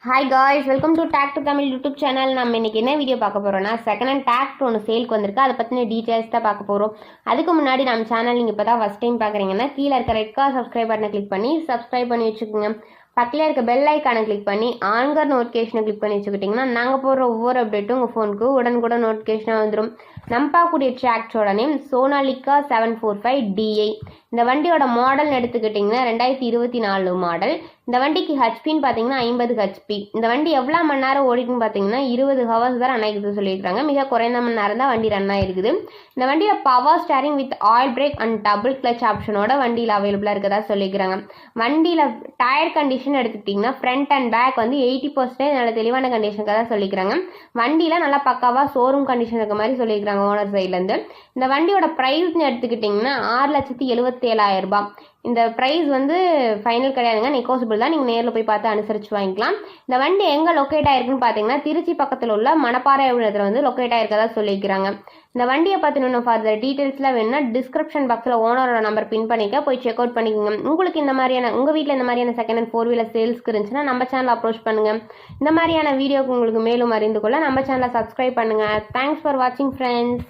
Hi guys, welcome to talk to Tamil YouTube channel. நம்ம இன்னைக்கு என்ன வீடியோ பார்க்க போறோம்னா, செகண்ட் ஹேண்ட் டாக்டர் ஒன்று சேலுக்கு வந்திருக்கு. அதை பற்றின டீட்டெயில்ஸ் தான் பார்க்க போகிறோம். அதுக்கு முன்னாடி நம்ம சேனல் நீங்கள் இப்போ தான் ஃபஸ்ட் டைம் பார்க்குறீங்கன்னா கீழே இருக்க ரெட் கலர் சப்ஸ்கிரைப் பட்டனை கிளிக் பண்ணி சப்ஸ்கிரைப் பண்ணி வச்சுக்கோங்க. பக்கத்தில் இருக்க பெல் ஐக்கானை கிளிக் பண்ணி ஆன்கர் நோட்டிஃபிகேஷனை கிளிக் பண்ணி வச்சுக்கிட்டிங்கன்னா நாங்கள் போடுற ஒவ்வொரு அப்டேட்டும் உங்கள் ஃபோனுக்கு உடனுக்குடன் நோட்டிஃபிகேஷனாக வந்துடும். நம்ம பார்க்கக்கூடிய டிராக்டரோட நேம் சோனாலிகா 745DI. இந்த வண்டியோட மாடல்னு எடுத்துக்கிட்டிங்கன்னா 2024 மாடல். இந்த வண்டிக்கு ஹெச்பின்னு பார்த்தீங்கன்னா 50 ஹெச்பி. இந்த வண்டி எவ்வளோ மணி நேரம் ஓடிக்குன்னு பார்த்தீங்கன்னா 20 ஹவர்ஸ் தான் ரன் ஆகிக்குது சொல்லியிருக்காங்க. மிக குறைந்த மணி நேரம் தான் வண்டி ரன் ஆகிருக்குது. இந்த வண்டியை power steering with oil brake and double clutch ஆப்ஷனோட வண்டியில் அவைலபிளாக இருக்கதா சொல்லியிருக்காங்க. வண்டியில் டயர் கண்டிஷன் எடுத்துக்கிட்டிங்கன்னா ஃப்ரண்ட் அண்ட் பேக் வந்து 80% நல்ல தெளிவான கண்டிஷனுக்கு தான் சொல்லிக்கிறாங்க. வண்டியில் நல்லா பக்காவாக ஷோரூம் கண்டிஷன் இருக்க மாதிரி சொல்லியிருக்காங்க ஓனர் சைட்லேருந்து. இந்த வண்டியோட ப்ரைஸ்னு எடுத்துக்கிட்டிங்கன்னா 6,77,000 இந்த ப்ரைஸ் வந்து ஃபைனல் கிடையாதுங்க, நெகோசியபிள் தான். நீங்கள் நேரில் போய் பார்த்து அனுசரித்து வாங்கிக்கலாம். இந்த வண்டி எங்கே லொக்கேட் ஆயிருக்குன்னு பார்த்தீங்கன்னா திருச்சி பக்கத்தில் உள்ள மணப்பாறை இடத்துல வந்து லொக்கேட் ஆயிருக்கதா சொல்லிக்கிறாங்க. இந்த வண்டியை பற்றின இன்னும் ஃபர்தர் டீட்டெயில்ஸ்லாம் வேணும்னா டிஸ்கிரிப்ஷன் பாக்ஸில் ஓனரோட நம்பர் பின் பண்ணிக்க, போய் செக் அவுட் பண்ணிக்கோங்க. உங்களுக்கு இந்த மாதிரியான உங்கள் வீட்டில் இந்த மாதிரியான செகண்ட் ஹேண்ட் 4 வீலர் சேல்ஸ்க்கு இருந்துச்சுன்னா நம்ம சேனல் அப்ரோச் பண்ணுங்கள். இந்த மாதிரியான வீடியோக்கு உங்களுக்கு மேலும் அறிந்து கொள்ள நம்ம சேனலை சப்ஸ்கிரைப் பண்ணுங்கள். தேங்க்ஸ் ஃபார் வாட்சிங் ஃப்ரெண்ட்ஸ்.